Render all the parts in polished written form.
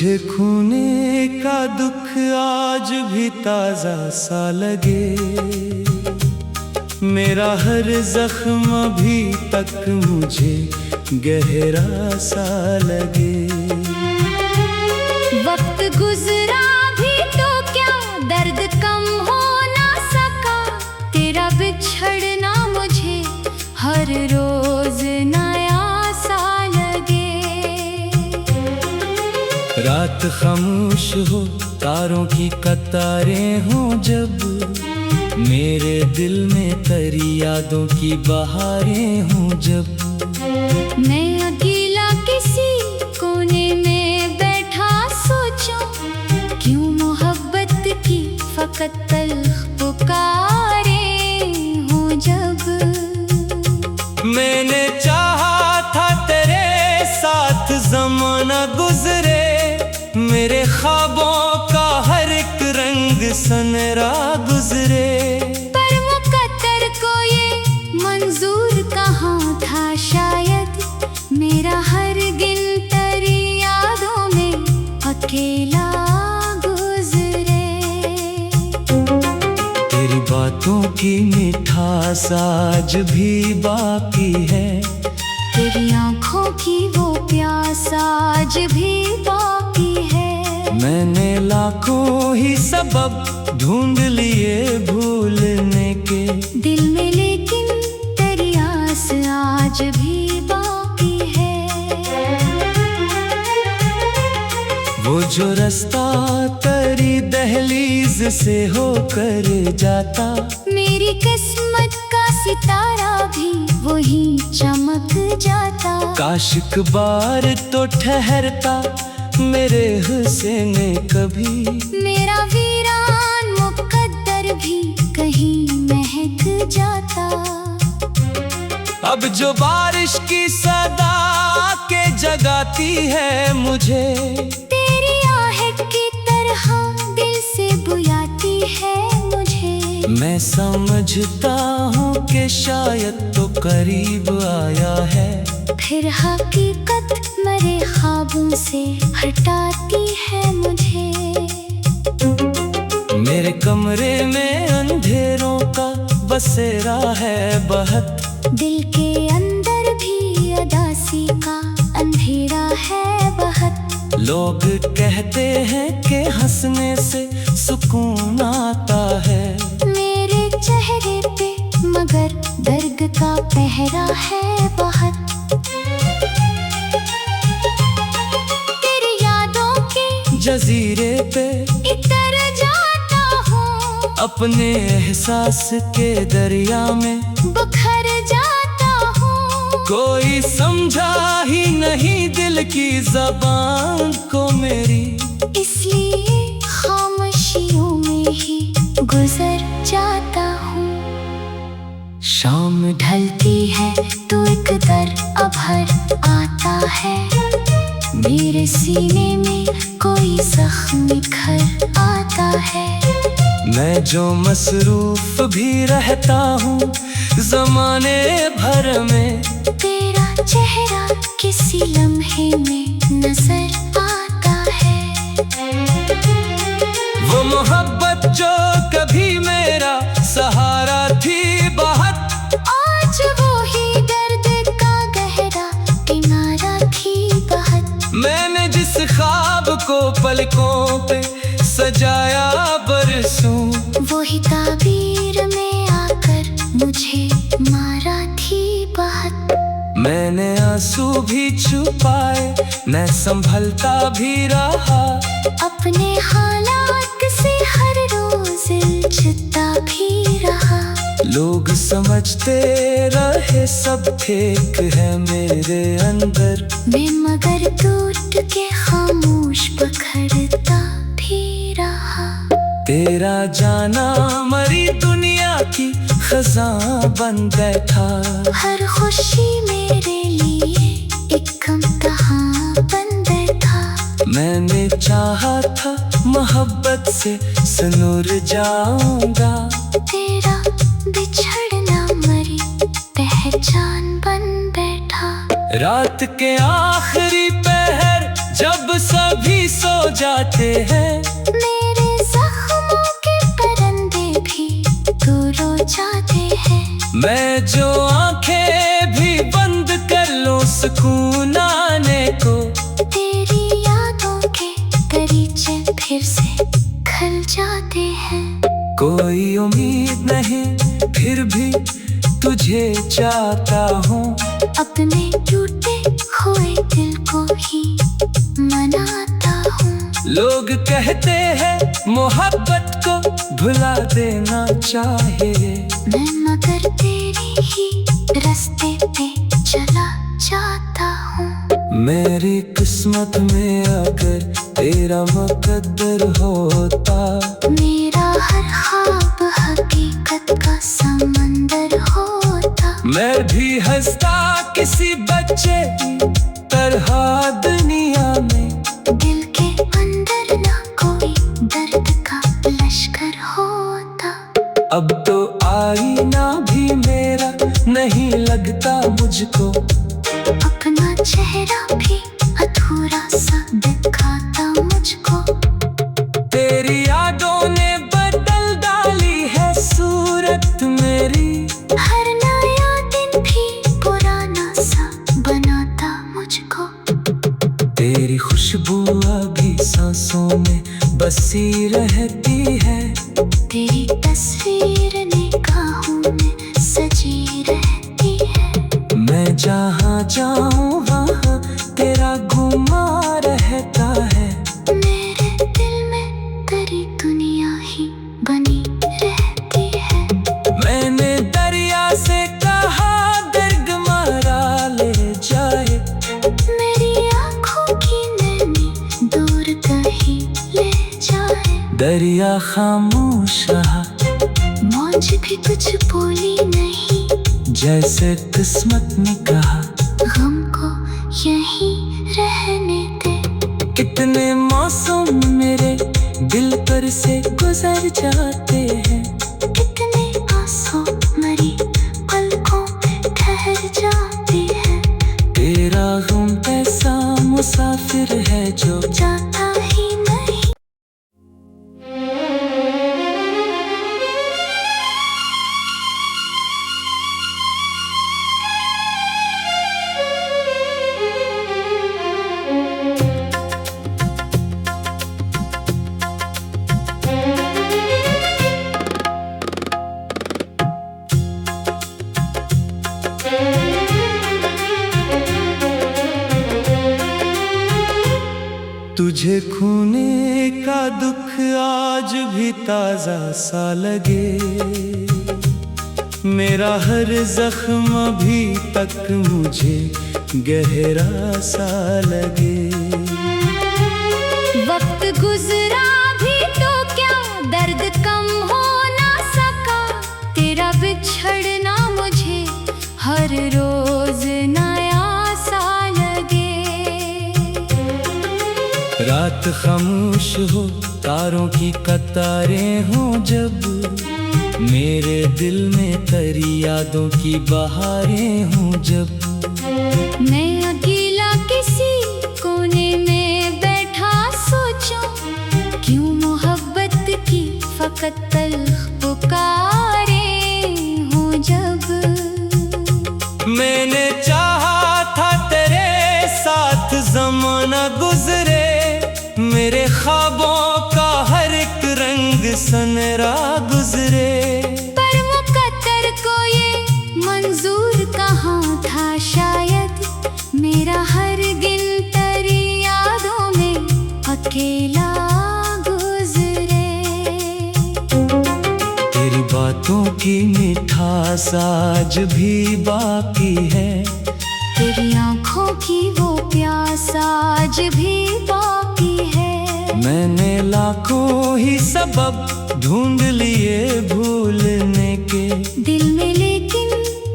तुझे खोने का दुख आज भी ताजा सा लगे, मेरा हर जख्म अभी तक मुझे गहरा सा लगे। वक्त गुजरा भी तो क्या दर्द कम हो ना सका, तेरा बिछड़ना मुझे हर रोज नया सा लगे। रात खामोश हो, तारों की कतारें हों जब, मेरे दिल में तेरी यादों की बहारें हों जब, मैं अकेला किसी कोने में बैठा सोचूं, क्यों मोहब्बत की फकत तल्ख पुकारें हों जब। मैंने चाहा था तेरे साथ ज़माना गुजरे, मेरे ख्वाबों का हर एक रंग सनरा गुजरे, पर मुकद्दर को ये मंजूर कहाँ था शायद, मेरा हर गिनतरी यादों में अकेला गुजरे। तेरी बातों की मिठास आज भी बाकी है, तेरी आँखों की वो प्यास आज भी बाकी है। मैंने लाखों ही सबब ढूंढ लिए भूलने के, दिल में लेकिन तेरी आस आज भी बाकी है। वो जो रास्ता तेरी दहलीज से होकर जाता, मेरी किस्मत का सितारा भी वही चमक जाता। काश एक बार तो ठहरता मेरे हुस्न कभी, मेरा वीरान मुकद्दर भी कहीं महक जाता। अब जो बारिश की सदा के जगाती है मुझे, तेरी आहट की तरह दिल से बुलाती है मुझे। मैं समझता हूँ कि शायद तो करीब आया है, फिर हकीकत मरे ख्वाबों से हटाती है मुझे। मेरे कमरे में अंधेरों का बसेरा है बहत, दिल के अंदर भी उदासी का अंधेरा है बहुत। लोग कहते हैं कि हंसने से सुकून आता है, मेरे चेहरे पे मगर दर्द का पहरा है बहुत। तेरी यादों के जजीरे पे इतर जाता हूँ, अपने एहसास के दरिया में बुखर जाता हूँ। कोई समझा ही नहीं दिल की ज़बान को मेरी, इसलिए खामोशियों में ही गुजर जाता हूँ। शाम ढलती है तो एक दर अभर आता है, मेरे सीने में कोई जख्म निखर आता है। मैं जो मसरूफ भी रहता हूँ ज़माने भर में, तेरा चेहरा किसी लम्हे में नजर आता है। वो मोहब्बत जो कभी मेरा सहारा थी बहुत, आज वो ही दर्द का गहरा किनारा थी बहुत। मैंने जिस ख्वाब को पलकों पे सजाया बरसों, वही ताबीर में आकर मुझे मारा थी बहुत। मैंने आंसू भी छुपाए, मैं संभलता भी रहा, अपने हालात से हर रोज इल्झता भी रहा। लोग समझते रहे सब ठीक है मेरे अंदर, मैं मगर टूट के खामोश पखड़ता भी रहा। तेरा जाना मरी दुनिया की खजां बन बैठा, हर खुशी मेरे लिए एक इम्तिहान बन बैठा। मैंने चाहा था मोहब्बत से सनूर जाऊंगा, तेरा बिछड़ना मरी पहचान बन बैठा। रात के आखिरी पहर जब सभी सो जाते हैं। मेरे जख्मों के परिंदे भी दूर हो जाते हैं। मैं जो आंखें भी बंद कर लूं सुकून आने को, तेरी यादों के दरीचे फिर से खल जाते हैं। कोई उम्मीद नहीं फिर भी तुझे चाहता हूँ, अपने टूटे खोए दिल को ही मनाता हूँ। लोग कहते हैं मोहब्बत को भुला देना चाहिए, मैं मगर तेरी ही रास्ते पे चला जाता हूँ। मेरी किस्मत में अगर तेरा मुकद्दर होता, मेरा हर ख्वाब हकीकत का समंदर होता। मैं भी हंसता किसी बच्चे की तरह दुनिया में। दिल के अंदर ना कोई दर्द का लश्कर होता। अब तो आईना भी मेरा नहीं लगता मुझको, अपना चेहरा भी अधूरा सा दिखाता मुझको। तेरी यादों ने बदल डाली है सूरत मेरी, हर नया दिन भी पुराना सा बनाता मुझको। तेरी खुशबू अभी सांसों में बसी रहती है, तेरी तस्वीर निगाहों में सजी रहती है। मैं जहाँ जाऊँ वहाँ तेरा गुमा रहता है। मेरे दिल में तेरी दुनिया ही बनी रहती है। मैंने दरिया से कहा दर्द मारा ले जाए, मेरी आँखों की नैनी दूर कहीं ले जाए। दरिया खामोश रहा, मौज भी कुछ बोली नहीं, जैसे किस्मत ने कहा गम को यहीं रहने दे। कितने मौसम मेरे दिल पर से गुजर जाते हैं, कितने आंसू मरी पलकों में ठहर जाते हैं। तेरा गम ऐसा मुसाफिर है जो जाता ही नहीं। तुझे खोने का दुख आज भी ताजा सा लगे, मेरा हर जख्म अभी तक मुझे गहरा सा लगे। वक्त गुजरा भी तो क्या दर्द कम हो ना सका, तेरा बिछड़ना मुझे हर रोज नया सा लगे। रात खामोश हो तारों की कतारें हों जब, मेरे दिल में तरी यादों की बहारें हों जब। मैं अकेला किसी कोने में बैठा सोचूं, क्यों मोहब्बत की फकत तल्ख पुकारें हो जब। मैंने चाहा था तेरे साथ ज़माना गुजरे, मेरे ख्वाबों का हर एक रंग सनरा गुजरे। पर मुकद्दर को ये मंजूर कहाँ था, शायद मेरा हर गिन तरी यादों में अकेला गुजरे। तेरी बातों की मिठास आज भी बाकी है, तेरी आँखों की वो प्यास आज भी बाकी है। मैंने लाखों ही सबब ढूंढ लिए भूलने के, दिल में लेकिन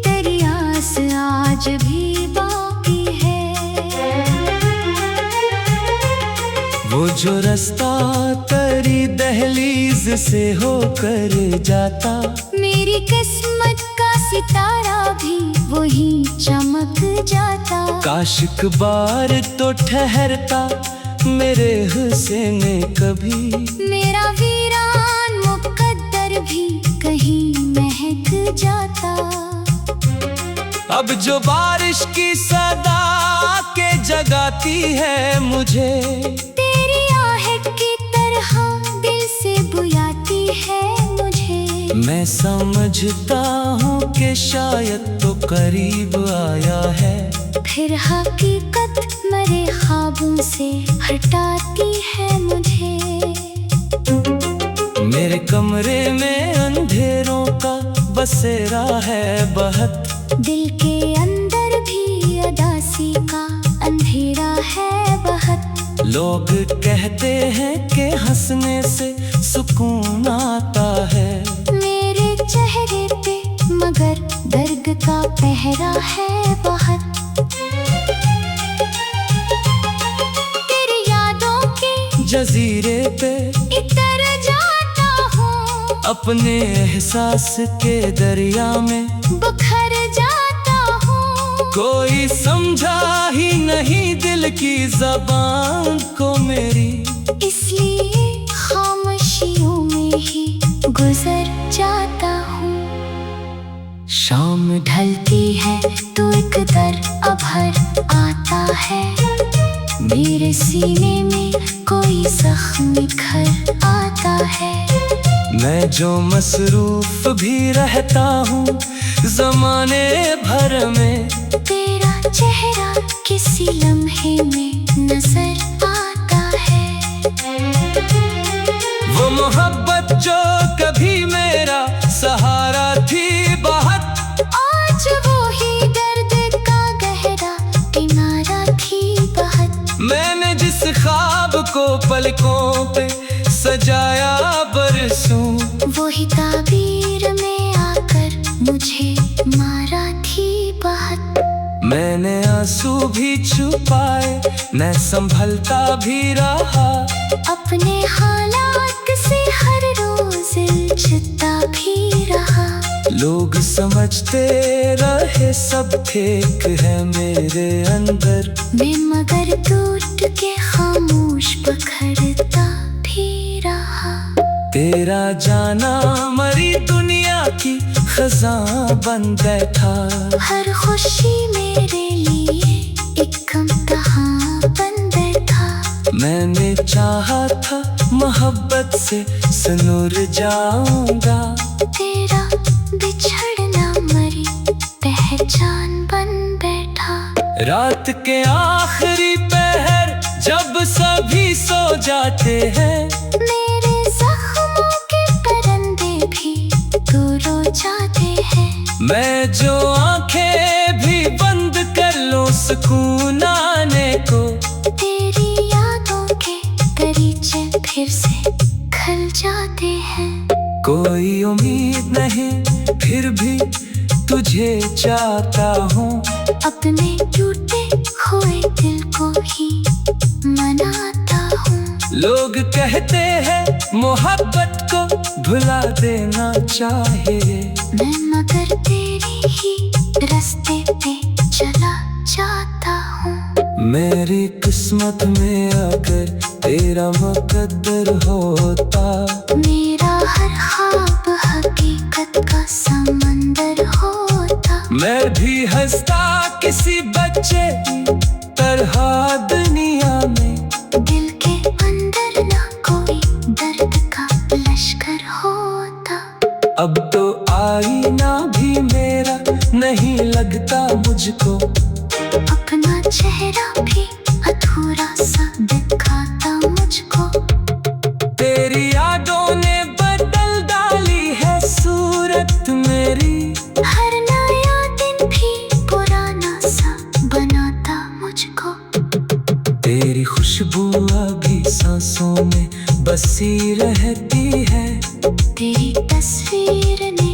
तेरी आस आज भी बाकी है। वो जो रास्ता तेरी दहलीज से होकर जाता, मेरी किस्मत का सितारा भी वही चमक जाता। काश एक बार तो ठहरता मेरे हिस्से ने कभी। मेरा वीरान मुकद्दर भी कहीं महक जाता। अब जो बारिश की सदा के जगाती है मुझे, तेरी आहट की तरह दिल से बुलाती है मुझे। मैं समझता हूँ कि शायद तो करीब आया है, फिर हकीकत मरे ख्वाबों से हटाती है मुझे। मेरे कमरे में अंधेरों का बसेरा है बहुत, दिल के अंदर भी उदासी का अंधेरा है बहुत। लोग कहते हैं कि हंसने से सुकून आता है, मेरे चेहरे पे मगर दर्द का पहरा है बहुत। तेरी यादों के जजीरे पे इतर जाता हूँ, अपने एहसास के दरिया में बुखर जाता हूँ। कोई समझा ही नहीं दिल की ज़बान को मेरी, इसलिए खामोशियों में ही गुजर जाता हूँ। शाम ढलती है तो एक दर अभर आता है, मेरे सीने में कोई जख्म निखर आता है। मैं जो मसरूफ भी रहता हूँ ज़माने भर में, तेरा चेहरा किसी लम्हे में नजर आता है। वो मोहब्बत जो कभी मेरा सहारा थी बहुत, आज वो ही दर्द का गहरा किनारा थी बहुत। मैंने जिस ख्वाब को पलकों पे सजाया बरसों, वही ताबीर में आकर मुझे मारा थी बहुत। मैंने आंसू भी छुपाए, मैं संभलता भी रहा, अपने हालात से हर रोज इल्झता भी रहा। लोग समझते रहे सब ठीक है मेरे अंदर, मैं मगर टूट के खामोश पकड़ता भी रहा। तेरा जाना मरी दुनिया की खजां बन बैठा, हर खुशी मेरे लिए एक इम्तिहान बन बैठा। मैंने चाहा था मोहब्बत से सनूर जाऊंगा, तेरा बिछड़ना मरी पहचान बन बैठा। रात के आखिरी पहर जब सभी सो जाते हैं, मेरे जख्मों के परिंदे भी दूर जाते हैं। मैं जो आंखें भी बंद कर लूं सुकून आने को, तेरी यादों के दरीचे फिर से खल जाते हैं। कोई उम्मीद नहीं फिर भी तुझे चाहता हूँ, अपने टूटे खोए दिल को ही मनाता हूँ। लोग कहते हैं मोहब्बत को भुला देना चाहिए, मैं मगर तेरे ही रास्ते पे चला जाता हूँ। मेरी किस्मत में अगर तेरा मुकद्दर होता, मेरा हर ख्वाब हकीकत का समंदर होता। मैं भी हंसता किसी बच्चे की तरह दुनिया में, दिल के अंदर ना कोई दर्द का लश्कर होता। अब तो आईना भी मेरा नहीं लगता मुझको, अपना चेहरा भी अधूरा सा दिखाता मुझको। तेरी यादों ने बदल डाली है सूरत मेरी, हर नया दिन भी पुराना सा बनाता मुझको। तेरी खुशबू अभी सांसों में बसी रहती है, तेरी तस्वीर ने